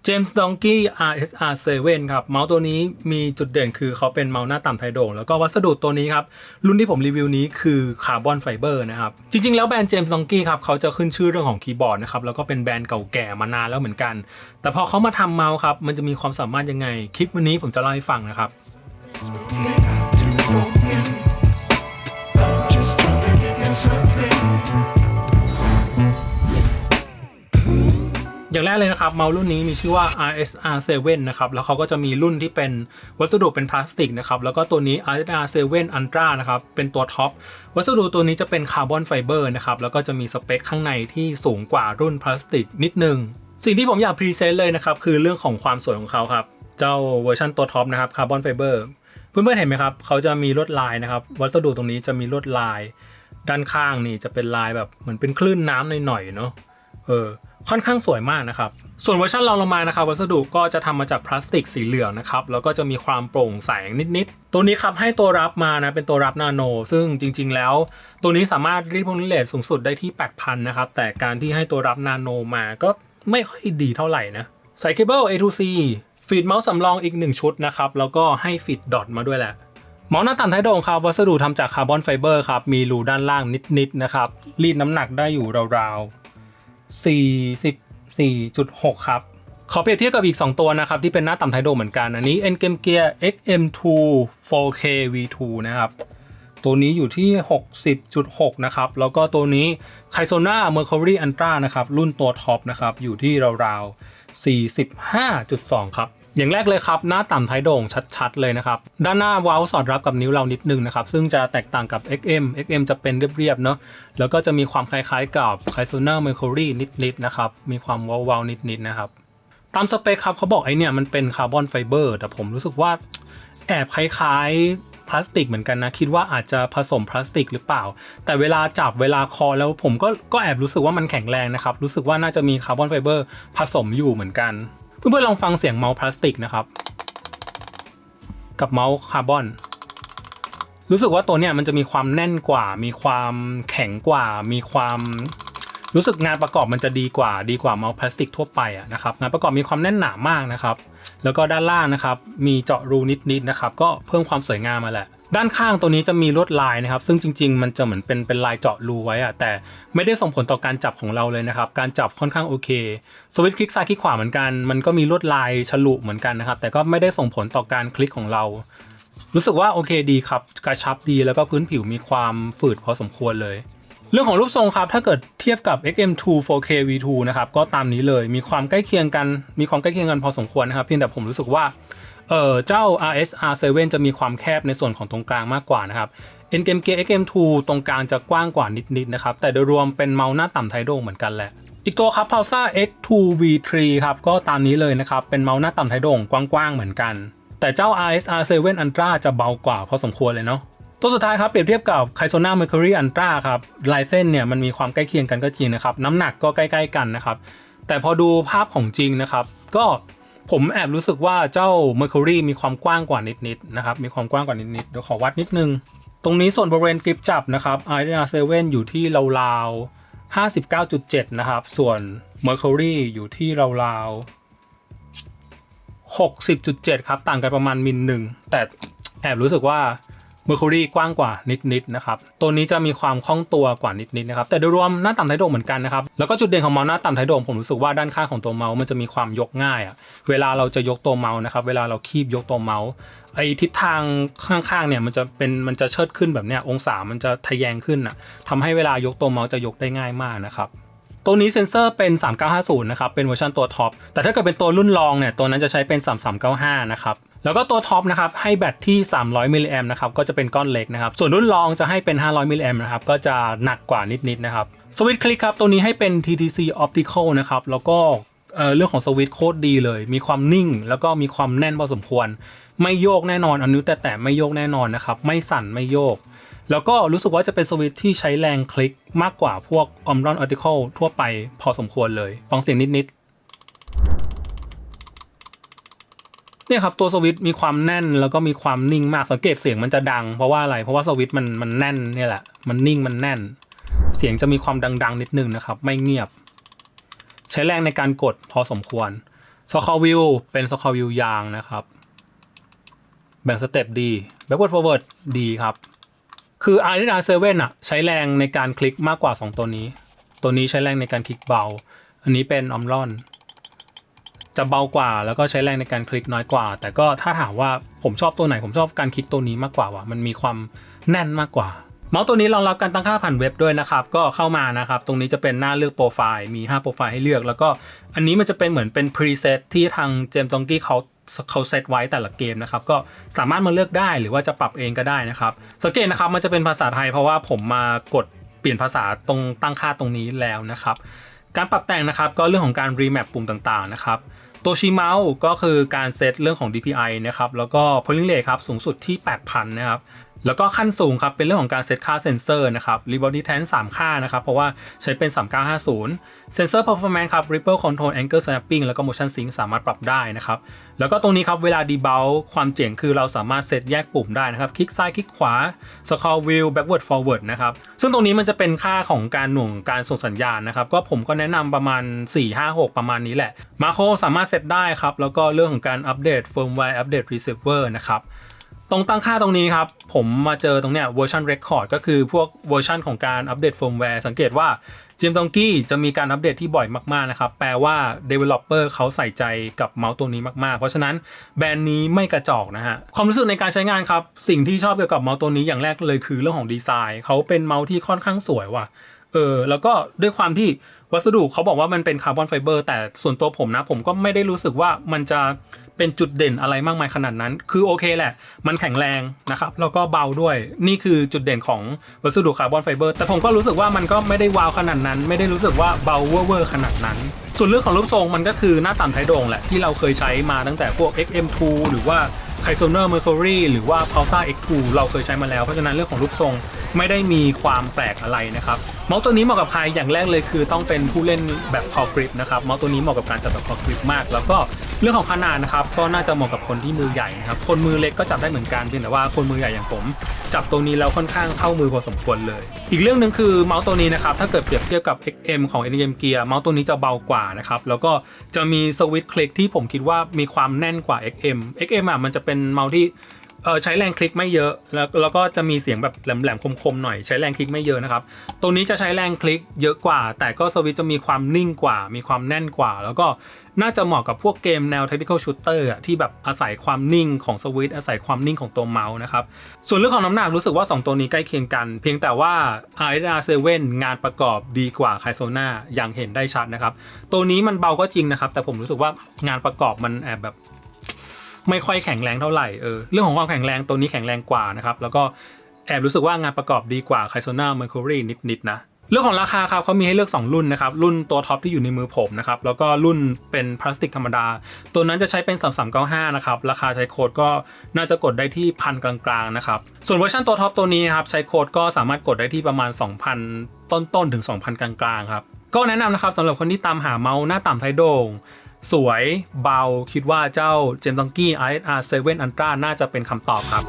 James Donkey RSR7 ครับเมาส์ตัวนี้มีจุดเด่นคือเขาเป็นเมาส์หน้าต่ำไทโด่งแล้วก็วัสดุตัวนี้ครับรุ่นที่ผมรีวิวนี้คือคาร์บอนไฟเบอร์นะครับจริงๆแล้วแบรนด์ James Donkey ครับเขาจะขึ้นชื่อเรื่องของคีย์บอร์ดนะครับแล้วก็เป็นแบรนด์เก่าแก่มานานแล้วเหมือนกันแต่พอเขามาทำเมาส์ครับมันจะมีความสามารถยังไงคลิปวันนี้ผมจะเล่าให้ฟังนะครับอย่างแรกเลยนะครับเมาส์รุ่นนี้มีชื่อว่า RSR7 นะครับแล้วเขาก็จะมีรุ่นที่เป็นวัสดุเป็นพลาสติกนะครับแล้วก็ตัวนี้ RSR7 Ultra นะครับเป็นตัวท็อปวัสดุตัวนี้จะเป็นคาร์บอนไฟเบอร์นะครับแล้วก็จะมีสเปคข้างในที่สูงกว่ารุ่นพลาสติกนิดนึงสิ่งที่ผมอยากพรีเซนต์เลยนะครับคือเรื่องของความสวยของเขาครับเจ้าเวอร์ชันตัวท็อปนะครับคาร์บอนไฟเบอร์เพื่อนๆเห็นไหมครับเขาจะมีลวดลายนะครับวัสดุตรงนี้จะมีลวดลายด้านข้างนี่จะเป็นลายแบบเหมือนเป็นคลื่นน้ำหน่อยๆเนาะค่อนข้างสวยมากนะครับส่วนเวอร์ชันรองลงมานะครับวัสดุก็จะทำมาจากพลาสติกสีเหลืองนะครับแล้วก็จะมีความโปร่งใสนิดๆตัวนี้ครับให้ตัวรับมานะเป็นตัวรับนาโนซึ่งจริงๆแล้วตัวนี้สามารถรีดพลังเรทสูงสุดได้ที่ 8,000 นะครับแต่การที่ให้ตัวรับนาโนมาก็ไม่ค่อยดีเท่าไหร่นะใส่เคเบิล A to C ฟีดเมาส์สำรองอีก1ชุดนะครับแล้วก็ให้ฟีดดอทมาด้วยแหละเมาส์หน้าต่ำไทโด่งครับวัสดุทำจากคาร์บอนไฟเบอร์ครับมีรูด้านล่างนิดๆนะครับรีดน้ำหนักได้อยู่ราวๆ44.6 ครับขอเปรียบเทียบกับอีก2ตัวนะครับที่เป็นหน้าต่ำไทโด่งเหมือนกันอันนี้ N-Game Gear XM2 4K V2 นะครับตัวนี้อยู่ที่ 60.6 นะครับแล้วก็ตัวนี้ Kaizona Mercury Ultra นะครับรุ่นตัวท็อปนะครับอยู่ที่ราวๆ 45.2 ครับอย่างแรกเลยครับหน้าต่ำไทโด่งชัดๆเลยนะครับด้านหน้าเว้าสอดรับกับนิ้วเรานิดนึงนะครับซึ่งจะแตกต่างกับ XM จะเป็นเรียบๆเนาะแล้วก็จะมีความคล้ายๆกับ Kaizona Mercury นิดๆนะครับมีความเว้าๆนิดๆนะครับตามสเปคครับเขาบอกไอ้เนี่ยมันเป็นคาร์บอนไฟเบอร์แต่ผมรู้สึกว่าแอบคล้ายๆพลาสติกเหมือนกันนะคิดว่าอาจจะผสมพลาสติกหรือเปล่าแต่เวลาจับเวลาคอแล้วผมก็แอบรู้สึกว่ามันแข็งแรงนะครับรู้สึกว่าน่าจะมีคาร์บอนไฟเบอร์ผสมอยู่เหมือนกันเพื่อนๆลองฟังเสียงเมาส์พลาสติกนะครับกับเมาส์คาร์บอนรู้สึกว่าตัวเนี้ยมันจะมีความแน่นกว่ามีความแข็งกว่ามีความรู้สึกงานประกอบมันจะดีกว่าเมาส์พลาสติกทั่วไปนะครับงานประกอบมีความแน่นหนามากนะครับแล้วก็ด้านล่างนะครับมีเจาะรูนิดๆนะครับก็เพิ่มความสวยงามมาแหละด้านข้างตัวนี้จะมีลวดลายนะครับซึ่งจริงๆมันจะเหมือนเป็นลายเจาะรูไว้แต่ไม่ได้ส่งผลต่อการจับของเราเลยนะครับการจับค่อนข้างโอเคสวิตช์คลิกซ้ายคลิกขวาเหมือนกันมันก็มีลวดลายฉลุเหมือนกันนะครับแต่ก็ไม่ได้ส่งผลต่อการคลิกของเรารู้สึกว่าโอเคดีครับกระชับดีแล้วก็พื้นผิวมีความฝืดพอสมควรเลยเรื่องของรูปทรงครับถ้าเกิดเทียบกับ XM2 4K V2 นะครับก็ตามนี้เลยมีความใกล้เคียงกันพอสมควรนะครับเพียงแต่ผมรู้สึกว่าเจ้า RSR7 จะมีความแคบในส่วนของตรงกลางมากกว่านะครับ N-Game Gear XM2 ตรงกลางจะกว้างกว่านิดๆนะครับแต่โดยรวมเป็นเมาส์หน้าต่ำไทโด่งเหมือนกันแหละอีกตัวครับ Pulsar X2 V3 ครับก็ตามนี้เลยนะครับเป็นเมาส์หน้าต่ำไทโด่งกว้างๆเหมือนกันแต่เจ้า RSR7 Ultra จะเบากว่าพอสมควรเลยเนาะตัวสุดท้ายครับเปรียบเทียบกับ Kaizona Mercury Ultra ครับลายเส้นเนี่ยมันมีความใกล้เคียงกันก็จริงนะครับน้ำหนักก็ใกล้ๆกันนะครับแต่พอดูภาพของจริงนะครับก็ผมแอบรู้สึกว่าเจ้า Mercury มีความกว้างกว่านิดๆนะครับมีความกว้างกว่านิดๆเดี๋ยวขอวัดนิดนึงตรงนี้ส่วนบริเวณกริปจับนะครับ RSR7 อยู่ที่ราวๆ 59.7 นะครับส่วน Mercury อยู่ที่ราวๆ 60.7 ครับต่างกันประมาณมิลนึงแต่แอบรู้สึกว่าMercury กว้างกว่านิดๆนะครับตัวนี้จะมีความคล่องตัวกว่านิดๆนะครับแต่โดยรวมหน้าต่ำไทโด่งเหมือนกันนะครับแล้วก็จุดเด่นของเมาส์หน้าต่ำไทโด่งผมรู้สึกว่าด้านข้างของตัวเมาส์มันจะมีความยกง่ายเวลาเราจะยกตัวเมาส์นะครับเวลาเราคีบยกตัวเมาส์ไอทิศทางข้างๆเนี่ยมันจะเชิดขึ้นแบบเนี้ยองศามันจะทะแยงขึ้นทำให้เวลายกตัวเมาส์จะยกได้ง่ายมากนะครับตัวนี้เซ็นเซอร์เป็น3950นะครับเป็นเวอร์ชันตัวท็อปแต่ถ้าเกิดเป็นตัวรุ่นรองเนี่ยตัวนั้นจะใช้เป็น3395นะครับแล้วก็ตัวท็อปนะครับให้แบตที่300มิลลิแอมป์นะครับก็จะเป็นก้อนเล็กนะครับส่วนรุ่นรองจะให้เป็น500มิลลิแอมป์นะครับก็จะหนักกว่านิดๆนะครับสวิตช์คลิกครับตัวนี้ให้เป็น TTC Optical นะครับแล้วก็เรื่องของสวิตช์โคตรดีเลยมีความนิ่งแล้วก็มีความแน่นพอสมควรไม่โยกแน่นอนเอานิ้วแตะไม่โยกแน่นอนนะครับไม่สั่นไม่โยกแล้วก็รู้สึกว่าจะเป็นสวิตช์ที่ใช้แรงคลิกมากกว่าพวก Omron Optical ทั่วไปพอสมควรเลยฟังเสียงนิดๆเนี่ยครับตัวสวิตช์มีความแน่นแล้วก็มีความนิ่งมากสังเกตเสียงมันจะดังเพราะว่าอะไรเพราะว่าสวิตช์มันแน่นเนี่ยแหละมันนิ่งมันแน่นเสียงจะมีความดังๆนิดนึงนะครับไม่เงียบใช้แรงในการกดพอสมควร สคอร์วิวเป็นสคอร์วิวยางนะครับแบ่งสเต็ปดี backward forward ดีครับคือ RSR7 อ่ะใช้แรงในการคลิกมากกว่า2ตัวนี้ใช้แรงในการคลิกเบาอันนี้เป็นออมรอนจะเบากว่าแล้วก็ใช้แรงในการคลิกน้อยกว่าแต่ก็ถ้าถามว่าผมชอบตัวไหนผมชอบการคลิกตัวนี้มากกว่าว่ะมันมีความแน่นมากกว่าเมาส์ตัวนี้รองรับการตั้งค่าผ่านเว็บด้วยนะครับก็เข้ามานะครับตรงนี้จะเป็นหน้าเลือกโปรไฟล์มี5โปรไฟล์ให้เลือกแล้วก็อันนี้มันจะเป็นเหมือนเป็นพรีเซตที่ทางเจมส์จองกี้เขาเซตไว้แต่ละเกมนะครับก็สามารถมาเลือกได้หรือว่าจะปรับเองก็ได้นะครับสังเกตนะครับมันจะเป็นภาษาไทยเพราะว่าผมมากดเปลี่ยนภาษาตรงตั้งค่าตรงนี้แล้วนะครับการปรับแต่งนะครับก็เรื่องของการรีแมปปุ่มต่างๆนะครับตัวชี้เมาส์ก็คือการเซตเรื่องของ DPI นะครับแล้วก็ polling rate ครับสูงสุดที่ 8,000 นะครับแล้วก็ขั้นสูงครับเป็นเรื่องของการเซตค่าเซนเซอร์นะครับ Rebound Distance 3 ค่านะครับเพราะว่าใช้เป็น 3950 Sensor Performance ครับ Ripple Control Angle Snapping แล้วก็ Motion Sync สามารถปรับได้นะครับแล้วก็ตรงนี้ครับเวลา debug ความเจ๋งคือเราสามารถเซตแยกปุ่มได้นะครับคลิกซ้ายคลิกขวา Scroll Wheel Backward Forward นะครับซึ่งตรงนี้มันจะเป็นค่าของการหน่วงการส่งสัญญาณนะครับก็ผมก็แนะนำประมาณ 4-5-6 ประมาณนี้แหละมาโครสามารถเซตได้ครับแล้วก็เรื่องของการอัปเดต Firmware อัปเดต Receiver นะครับตรงตั้งค่าตรงนี้ครับผมมาเจอตรงเนี้ย version record ก็คือพวกเวอร์ชันของการอัปเดต firmware สังเกตว่าเจมส์จองกี้จะมีการอัปเดตที่บ่อยมากๆนะครับแปลว่า developer เขาใส่ใจกับเมาส์ตัวนี้มากๆเพราะฉะนั้นแบรนด์นี้ไม่กระจอกนะฮะความรู้สึกในการใช้งานครับสิ่งที่ชอบเกี่ยวกับเมาส์ตัวนี้อย่างแรกเลยคือเรื่องของดีไซน์เขาเป็นเมาส์ที่ค่อนข้างสวยว่ะแล้วก็ด้วยความที่วัสดุเขาบอกว่ามันเป็นคาร์บอนไฟเบอร์แต่ส่วนตัวผมนะผมก็ไม่ได้รู้สึกว่ามันจะเป็นจุดเด่นอะไรมากมายขนาดนั้นคือโอเคแหละมันแข็งแรงนะครับแล้วก็เบาด้วยนี่คือจุดเด่นของวัสดุคาร์บอนไฟเบอร์แต่ผมก็รู้สึกว่ามันก็ไม่ได้ว้าวขนาดนั้นไม่ได้รู้สึกว่าเบาเวอร์ขนาดนั้นส่วนเรื่องของรูปทรงมันก็คือหน้าต่ำท้ายโด่งแหละที่เราเคยใช้มาตั้งแต่พวก XM2 หรือว่า Kaizoner Mercury หรือว่า Pulsar X2 เราเคยใช้มาแล้วเพราะฉะนั้นเรื่องของรูปทรงไม่ได้มีความแปลกอะไรนะครับเมาส์ตัวนี้เหมาะกับใครอย่างแรกเลยคือต้องเป็นผู้เล่นแบบคอกริปนะครับเมาส์ตัวนี้เหมาะกับการจับแบบคอกริปมากแล้วก็เรื่องของขนาดนะครับก็น่าจะเหมาะกับคนที่มือใหญ่นะครับคนมือเล็กก็จับได้เหมือนกันเพียงแต่ว่าคนมือใหญ่อย่างผมจับตัวนี้แล้วค่อนข้างเข้ามือพอสมควรเลยอีกเรื่องนึงคือเมาส์ตัวนี้นะครับถ้าเกิดเปรียบเทียบกับ XM ของ NGM Gear เมาส์ตัวนี้จะเบากว่านะครับแล้วก็จะมีสวิตช์คลิกที่ผมคิดว่ามีความแน่นกว่า XM อ่ะมันจะเป็นเมาส์ที่ใช้แรงคลิกไม่เยอะแล้วก็จะมีเสียงแบบแหลมๆคมๆหน่อยใช้แรงคลิกไม่เยอะนะครับตัวนี้จะใช้แรงคลิกเยอะกว่าแต่ก็สวิตช์จะมีความนิ่งกว่ามีความแน่นกว่าแล้วก็น่าจะเหมาะกับพวกเกมแนว Tactical Shooter อ่ะที่แบบอาศัยความนิ่งของสวิตช์อาศัยความนิ่งของตัวเมาส์นะครับส่วนเรื่องของน้ำหนักรู้สึกว่า2ตัวนี้ใกล้เคียงกันเพียงแต่ว่า RSR7 งานประกอบดีกว่า Kaizoner อย่างเห็นได้ชัดนะครับตัวนี้มันเบาก็จริงนะครับแต่ผมรู้สึกว่างานประกอบมันแอบแบบไม่ค่อยแข็งแรงเท่าไหร่เรื่องของความแข็งแรงตัวนี้แข็งแรงกว่านะครับแล้วก็แอบรู้สึกว่างานประกอบดีกว่า Kaizoner Mercury นิดๆนะเรื่องของราคาครับเขามีให้เลือก2รุ่นนะครับรุ่นตัวท็อปที่อยู่ในมือผมนะครับแล้วก็รุ่นเป็นพลาสติกธรรมดาตัวนั้นจะใช้เป็น3395นะครับราคาใช้โค้ดก็น่าจะกดได้ที่พันกลางๆนะครับส่วนเวอร์ชันตัวท็อปตัวนี้นะครับใช้โค้ดก็สามารถกดได้ที่ประมาณ 2,000 ต้นๆถึง 2,000 กลางๆครับก็แนะนำนะครับสำหรับคนที่ตามหาเมาส์หน้าต่ำท้ายโด่งสวยเบาคิดว่าเจ้า Gemsongi RSR7 Ultra น่าจะเป็นคำตอบครับ